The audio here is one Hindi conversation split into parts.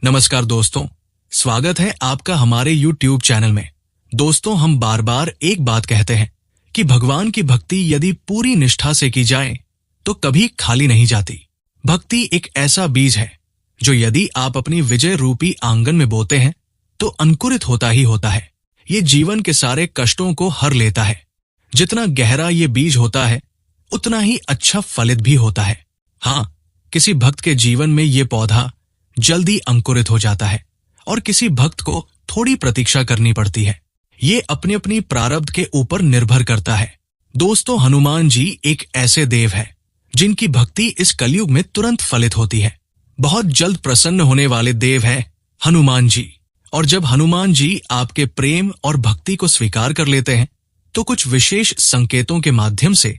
नमस्कार दोस्तों, स्वागत है आपका हमारे YouTube चैनल में। दोस्तों, हम बार बार एक बात कहते हैं कि भगवान की भक्ति यदि पूरी निष्ठा से की जाए तो कभी खाली नहीं जाती। भक्ति एक ऐसा बीज है जो यदि आप अपनी विजय रूपी आंगन में बोते हैं तो अंकुरित होता ही होता है। ये जीवन के सारे कष्टों को हर लेता है। जितना गहरा ये बीज होता है उतना ही अच्छा फलित भी होता है। हाँ, किसी भक्त के जीवन में ये पौधा जल्दी अंकुरित हो जाता है और किसी भक्त को थोड़ी प्रतीक्षा करनी पड़ती है। ये अपनी अपनी प्रारब्ध के ऊपर निर्भर करता है। दोस्तों, हनुमान जी एक ऐसे देव हैं जिनकी भक्ति इस कलयुग में तुरंत फलित होती है। बहुत जल्द प्रसन्न होने वाले देव हैं हनुमान जी। और जब हनुमान जी आपके प्रेम और भक्ति को स्वीकार कर लेते हैं तो कुछ विशेष संकेतों के माध्यम से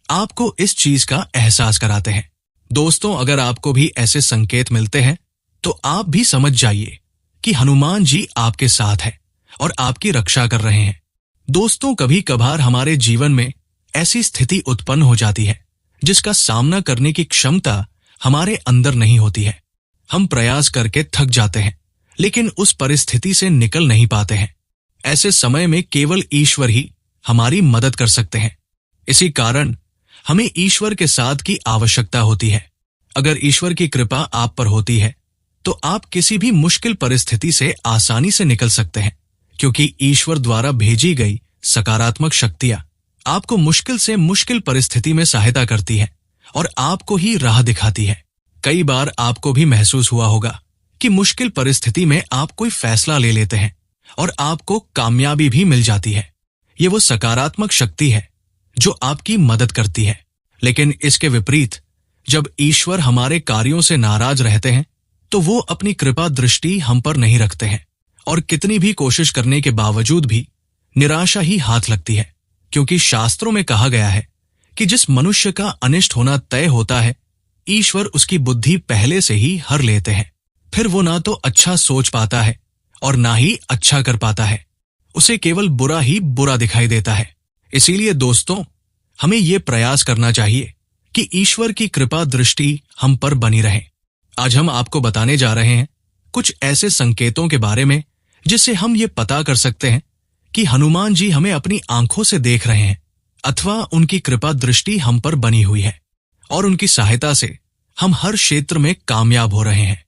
आपको इस चीज का एहसास कराते हैं। दोस्तों, अगर आपको भी ऐसे संकेत मिलते हैं तो आप भी समझ जाइए कि हनुमान जी आपके साथ हैं और आपकी रक्षा कर रहे हैं। दोस्तों, कभी कभार हमारे जीवन में ऐसी स्थिति उत्पन्न हो जाती है जिसका सामना करने की क्षमता हमारे अंदर नहीं होती है। हम प्रयास करके थक जाते हैं लेकिन उस परिस्थिति से निकल नहीं पाते हैं। ऐसे समय में केवल ईश्वर ही हमारी मदद कर सकते हैं। इसी कारण हमें ईश्वर के साथ की आवश्यकता होती है। अगर ईश्वर की कृपा आप पर होती है तो आप किसी भी मुश्किल परिस्थिति से आसानी से निकल सकते हैं, क्योंकि ईश्वर द्वारा भेजी गई सकारात्मक शक्तियां आपको मुश्किल से मुश्किल परिस्थिति में सहायता करती है और आपको ही राह दिखाती है। कई बार आपको भी महसूस हुआ होगा कि मुश्किल परिस्थिति में आप कोई फैसला ले लेते हैं और आपको कामयाबी भी मिल जाती है। ये वो सकारात्मक शक्ति है जो आपकी मदद करती है। लेकिन इसके विपरीत जब ईश्वर हमारे कार्यों से नाराज रहते हैं तो वो अपनी कृपा दृष्टि हम पर नहीं रखते हैं और कितनी भी कोशिश करने के बावजूद भी निराशा ही हाथ लगती है। क्योंकि शास्त्रों में कहा गया है कि जिस मनुष्य का अनिष्ट होना तय होता है, ईश्वर उसकी बुद्धि पहले से ही हर लेते हैं। फिर वो ना तो अच्छा सोच पाता है और ना ही अच्छा कर पाता है। उसे केवल बुरा ही बुरा दिखाई देता है। इसीलिए दोस्तों, हमें ये प्रयास करना चाहिए कि ईश्वर की कृपा दृष्टि हम पर बनी रहे। आज हम आपको बताने जा रहे हैं कुछ ऐसे संकेतों के बारे में जिससे हम ये पता कर सकते हैं कि हनुमान जी हमें अपनी आंखों से देख रहे हैं अथवा उनकी कृपा दृष्टि हम पर बनी हुई है और उनकी सहायता से हम हर क्षेत्र में कामयाब हो रहे हैं।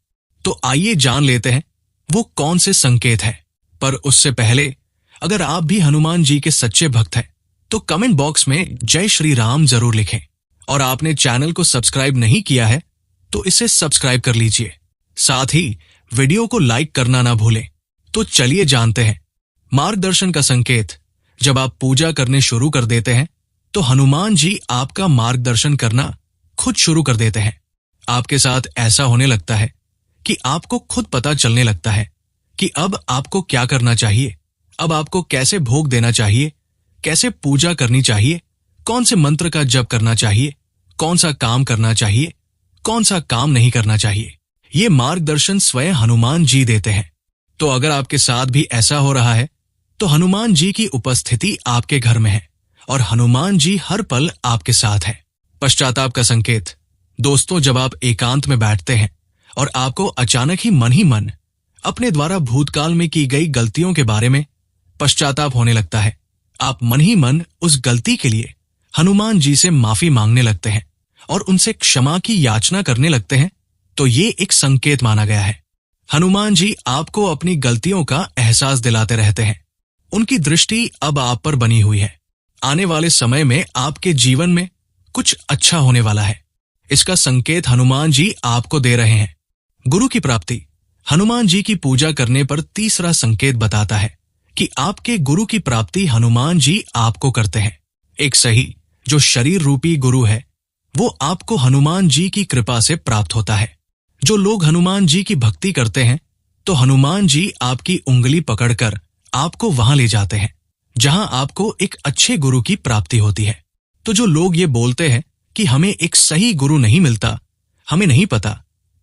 तो आइए जान लेते हैं वो कौन से संकेत हैं। पर उससे पहले अगर आप भी हनुमान जी के सच्चे भक्त हैं तो कमेंट बॉक्स में जय श्री राम जरूर लिखें। और आपने चैनल को सब्सक्राइब नहीं किया है तो इसे सब्सक्राइब कर लीजिए। साथ ही वीडियो को लाइक करना ना भूलें। तो चलिए जानते हैं मार्गदर्शन का संकेत। जब आप पूजा करने शुरू कर देते हैं तो हनुमान जी आपका मार्गदर्शन करना खुद शुरू कर देते हैं। आपके साथ ऐसा होने लगता है कि आपको खुद पता चलने लगता है कि अब आपको क्या करना चाहिए, अब आपको कैसे भोग देना चाहिए, कैसे पूजा करनी चाहिए, कौन से मंत्र का जप करना चाहिए, कौन सा काम करना चाहिए, कौन सा काम नहीं करना चाहिए। ये मार्गदर्शन स्वयं हनुमान जी देते हैं। तो अगर आपके साथ भी ऐसा हो रहा है तो हनुमान जी की उपस्थिति आपके घर में है और हनुमान जी हर पल आपके साथ हैं। पश्चाताप का संकेत। दोस्तों, जब आप एकांत में बैठते हैं और आपको अचानक ही मन अपने द्वारा भूतकाल में की गई गलतियों के बारे में पश्चाताप होने लगता है, आप मन ही मन उस गलती के लिए हनुमान जी से माफी मांगने लगते हैं और उनसे क्षमा की याचना करने लगते हैं, तो ये एक संकेत माना गया है। हनुमान जी आपको अपनी गलतियों का एहसास दिलाते रहते हैं। उनकी दृष्टि अब आप पर बनी हुई है। आने वाले समय में आपके जीवन में कुछ अच्छा होने वाला है। इसका संकेत हनुमान जी आपको दे रहे हैं। गुरु की प्राप्ति। हनुमान जी की पूजा करने पर तीसरा संकेत बताता है कि आपके गुरु की प्राप्ति हनुमान जी आपको करते हैं। एक सही जो शरीर रूपी गुरु है वो आपको हनुमान जी की कृपा से प्राप्त होता है। जो लोग हनुमान जी की भक्ति करते हैं तो हनुमान जी आपकी उंगली पकड़कर आपको वहां ले जाते हैं जहां आपको एक अच्छे गुरु की प्राप्ति होती है। तो जो लोग ये बोलते हैं कि हमें एक सही गुरु नहीं मिलता, हमें नहीं पता,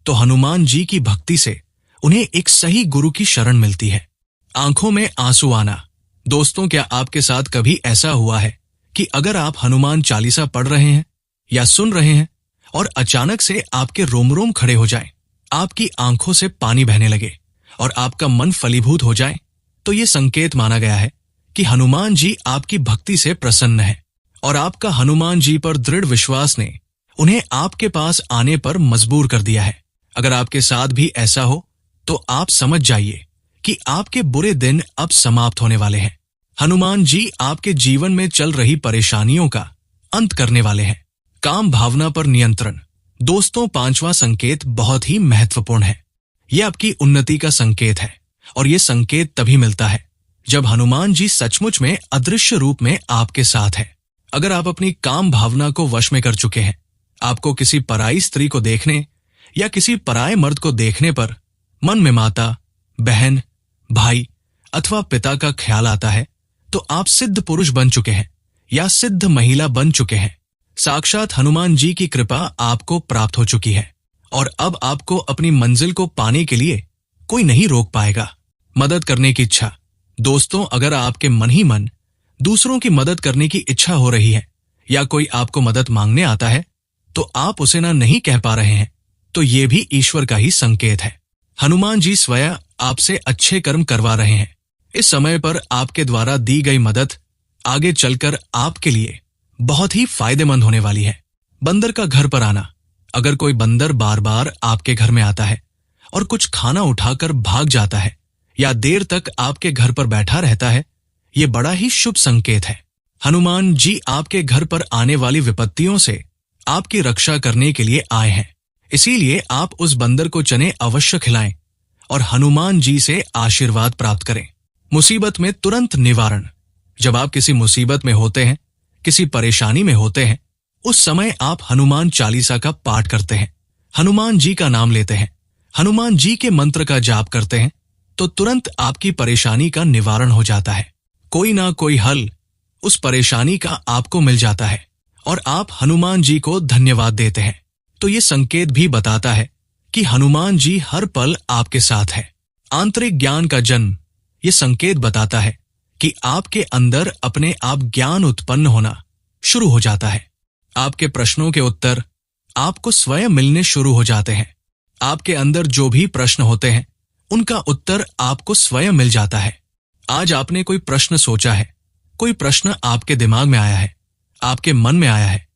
तो हनुमान जी की भक्ति से उन्हें एक सही गुरु की शरण मिलती है। आंखों में आंसू आना। दोस्तों, क्या आपके साथ कभी ऐसा हुआ है कि अगर आप हनुमान चालीसा पढ़ रहे हैं या सुन रहे हैं और अचानक से आपके रोम रोम खड़े हो जाएं, आपकी आंखों से पानी बहने लगे और आपका मन फलीभूत हो जाए, तो ये संकेत माना गया है कि हनुमान जी आपकी भक्ति से प्रसन्न है और आपका हनुमान जी पर दृढ़ विश्वास ने उन्हें आपके पास आने पर मजबूर कर दिया है। अगर आपके साथ भी ऐसा हो तो आप समझ जाइए कि आपके बुरे दिन अब समाप्त होने वाले हैं। हनुमान जी आपके जीवन में चल रही परेशानियों का अंत करने वाले हैं। काम भावना पर नियंत्रण। दोस्तों, 5वां संकेत बहुत ही महत्वपूर्ण है। यह आपकी उन्नति का संकेत है और यह संकेत तभी मिलता है जब हनुमान जी सचमुच में अदृश्य रूप में आपके साथ है। अगर आप अपनी काम भावना को वश में कर चुके हैं, आपको किसी पराई स्त्री को देखने या किसी पराये मर्द को देखने पर मन में माता, बहन, भाई अथवा पिता का ख्याल आता है, तो आप सिद्ध पुरुष बन चुके हैं या सिद्ध महिला बन चुके हैं। साक्षात हनुमान जी की कृपा आपको प्राप्त हो चुकी है और अब आपको अपनी मंजिल को पाने के लिए कोई नहीं रोक पाएगा। मदद करने की इच्छा। दोस्तों, अगर आपके मन ही मन दूसरों की मदद करने की इच्छा हो रही है या कोई आपको मदद मांगने आता है तो आप उसे ना नहीं कह पा रहे हैं, तो ये भी ईश्वर का ही संकेत है। हनुमान जी स्वयं आपसे अच्छे कर्म करवा रहे हैं। इस समय पर आपके द्वारा दी गई मदद आगे चलकर आपके लिए बहुत ही फायदेमंद होने वाली है। बंदर का घर पर आना। अगर कोई बंदर बार बार आपके घर में आता है और कुछ खाना उठाकर भाग जाता है या देर तक आपके घर पर बैठा रहता है, ये बड़ा ही शुभ संकेत है। हनुमान जी आपके घर पर आने वाली विपत्तियों से आपकी रक्षा करने के लिए आए हैं। इसीलिए आप उस बंदर को चने अवश्य खिलाएं और हनुमान जी से आशीर्वाद प्राप्त करें। मुसीबत में तुरंत निवारण। जब आप किसी मुसीबत में होते हैं, किसी परेशानी में होते हैं, उस समय आप हनुमान चालीसा का पाठ करते हैं, हनुमान जी का नाम लेते हैं, हनुमान जी के मंत्र का जाप करते हैं, तो तुरंत आपकी परेशानी का निवारण हो जाता है। कोई ना कोई हल उस परेशानी का आपको मिल जाता है और आप हनुमान जी को धन्यवाद देते हैं। तो ये संकेत भी बताता है कि हनुमान जी हर पल आपके साथ है। आंतरिक ज्ञान का जन्म। ये संकेत बताता है कि आपके अंदर अपने आप ज्ञान उत्पन्न होना शुरू हो जाता है। आपके प्रश्नों के उत्तर आपको स्वयं मिलने शुरू हो जाते हैं। आपके अंदर जो भी प्रश्न होते हैं उनका उत्तर आपको स्वयं मिल जाता है। आज आपने कोई प्रश्न सोचा है, कोई प्रश्न आपके दिमाग में आया है, आपके मन में आया है।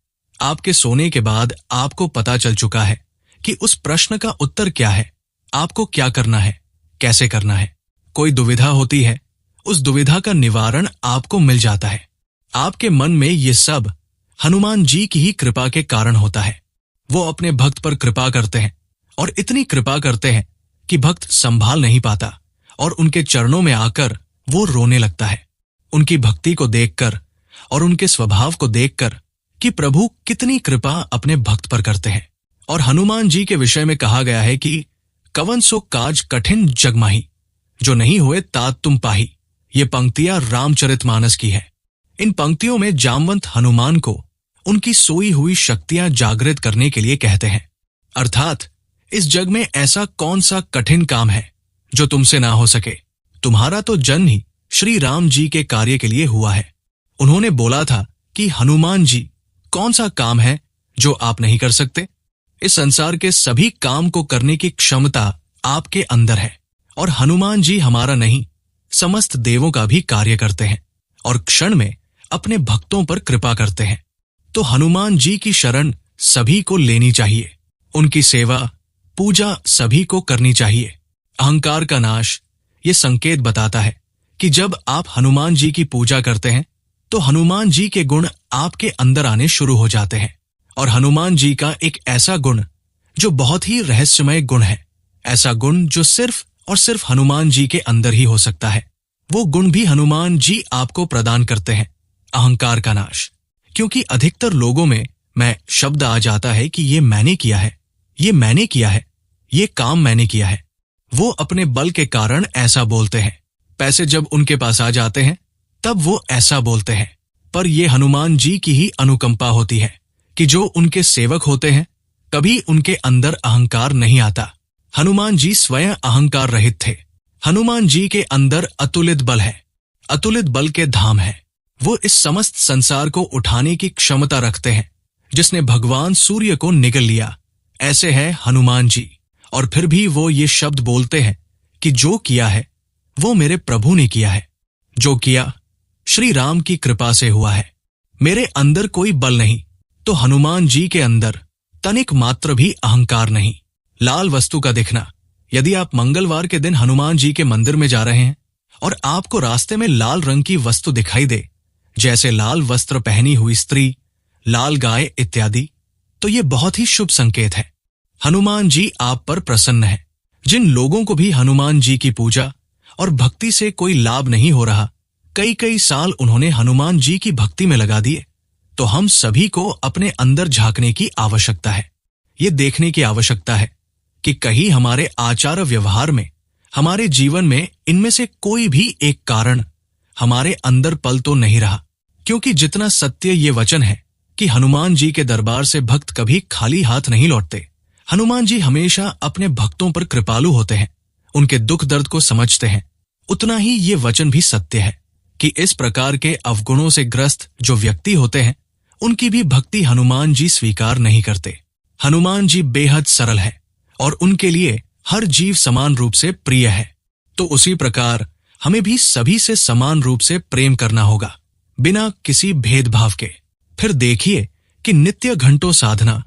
आपके सोने के बाद आपको पता चल चुका है कि उस प्रश्न का उत्तर क्या है, आपको क्या करना है, कैसे करना है। कोई दुविधा होती है, उस दुविधा का निवारण आपको मिल जाता है। आपके मन में ये सब हनुमान जी की ही कृपा के कारण होता है। वो अपने भक्त पर कृपा करते हैं और इतनी कृपा करते हैं कि भक्त संभाल नहीं पाता और उनके चरणों में आकर वो रोने लगता है। उनकी भक्ति को देखकर और उनके स्वभाव को देखकर कि प्रभु कितनी कृपा अपने भक्त पर करते हैं। और हनुमान जी के विषय में कहा गया है कि कवन सो काज कठिन जग माही, जो नहीं हुए तात तुम पाही। ये पंक्तियां रामचरितमानस की है। इन पंक्तियों में जामवंत हनुमान को उनकी सोई हुई शक्तियां जागृत करने के लिए कहते हैं। अर्थात इस जग में ऐसा कौन सा कठिन काम है जो तुमसे ना हो सके। तुम्हारा तो जन्म ही श्री राम जी के कार्य के लिए हुआ है। उन्होंने बोला था कि हनुमान जी, कौन सा काम है जो आप नहीं कर सकते। इस संसार के सभी काम को करने की क्षमता आपके अंदर है और हनुमान जी हमारा नहीं, समस्त देवों का भी कार्य करते हैं और क्षण में अपने भक्तों पर कृपा करते हैं। तो हनुमान जी की शरण सभी को लेनी चाहिए। उनकी सेवा पूजा सभी को करनी चाहिए। अहंकार का नाश। ये संकेत बताता है कि जब आप हनुमान जी की पूजा करते हैं तो हनुमान जी के गुण आपके अंदर आने शुरू हो जाते हैं। और हनुमान जी का एक ऐसा गुण जो बहुत ही रहस्यमय गुण है, ऐसा गुण जो सिर्फ और सिर्फ हनुमान जी के अंदर ही हो सकता है, वो गुण भी हनुमान जी आपको प्रदान करते हैं, अहंकार का नाश। क्योंकि अधिकतर लोगों में मैं शब्द आ जाता है कि ये मैंने किया है, ये मैंने किया है, ये काम मैंने किया है। वो अपने बल के कारण ऐसा बोलते हैं। पैसे जब उनके पास आ जाते हैं तब वो ऐसा बोलते हैं। पर ये हनुमान जी की ही अनुकंपा होती है कि जो उनके सेवक होते हैं कभी उनके अंदर अहंकार नहीं आता। हनुमान जी स्वयं अहंकार रहित थे। हनुमान जी के अंदर अतुलित बल है, अतुलित बल के धाम है। वो इस समस्त संसार को उठाने की क्षमता रखते हैं। जिसने भगवान सूर्य को निगल लिया, ऐसे है हनुमान जी। और फिर भी वो ये शब्द बोलते हैं कि जो किया है वो मेरे प्रभु ने किया है, जो किया श्री राम की कृपा से हुआ है। मेरे अंदर कोई बल नहीं तो हनुमान जी के अंदर तनिक मात्र भी अहंकार नहीं। लाल वस्तु का दिखना, यदि आप मंगलवार के दिन हनुमान जी के मंदिर में जा रहे हैं और आपको रास्ते में लाल रंग की वस्तु दिखाई दे, जैसे लाल वस्त्र पहनी हुई स्त्री, लाल गाय इत्यादि, तो ये बहुत ही शुभ संकेत है। हनुमान जी आप पर प्रसन्न है। जिन लोगों को भी हनुमान जी की पूजा और भक्ति से कोई लाभ नहीं हो रहा, कई कई साल उन्होंने हनुमान जी की भक्ति में लगा दिए, तो हम सभी को अपने अंदर झांकने की आवश्यकता है। ये देखने की आवश्यकता है कि कहीं हमारे आचार व्यवहार में, हमारे जीवन में इनमें से कोई भी एक कारण हमारे अंदर पल तो नहीं रहा। क्योंकि जितना सत्य ये वचन है कि हनुमान जी के दरबार से भक्त कभी खाली हाथ नहीं लौटते, हनुमान जी हमेशा अपने भक्तों पर कृपालु होते हैं, उनके दुख दर्द को समझते हैं, उतना ही ये वचन भी सत्य है कि इस प्रकार के अवगुणों से ग्रस्त जो व्यक्ति होते हैं, उनकी भी भक्ति हनुमान जी स्वीकार नहीं करते। हनुमान जी बेहद सरल है और उनके लिए हर जीव समान रूप से प्रिय है। तो उसी प्रकार हमें भी सभी से समान रूप से प्रेम करना होगा, बिना किसी भेदभाव के। फिर देखिए कि नित्य घंटों साधना,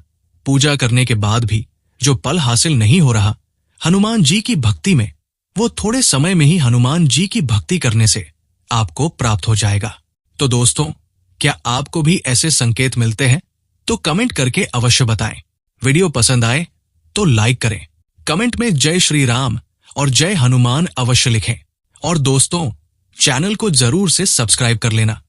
पूजा करने के बाद भी जो पल हासिल नहीं हो रहा, हनुमान जी की भक्ति में, वो थोड़े समय में ही हनुमान जी की भक्ति करने से आपको प्राप्त हो जाएगा। तो दोस्तों, क्या आपको भी ऐसे संकेत मिलते हैं? तो कमेंट करके अवश्य बताएं। वीडियो पसंद आए तो लाइक करें, कमेंट में जय श्री राम और जय हनुमान अवश्य लिखें, और दोस्तों, चैनल को जरूर से सब्सक्राइब कर लेना।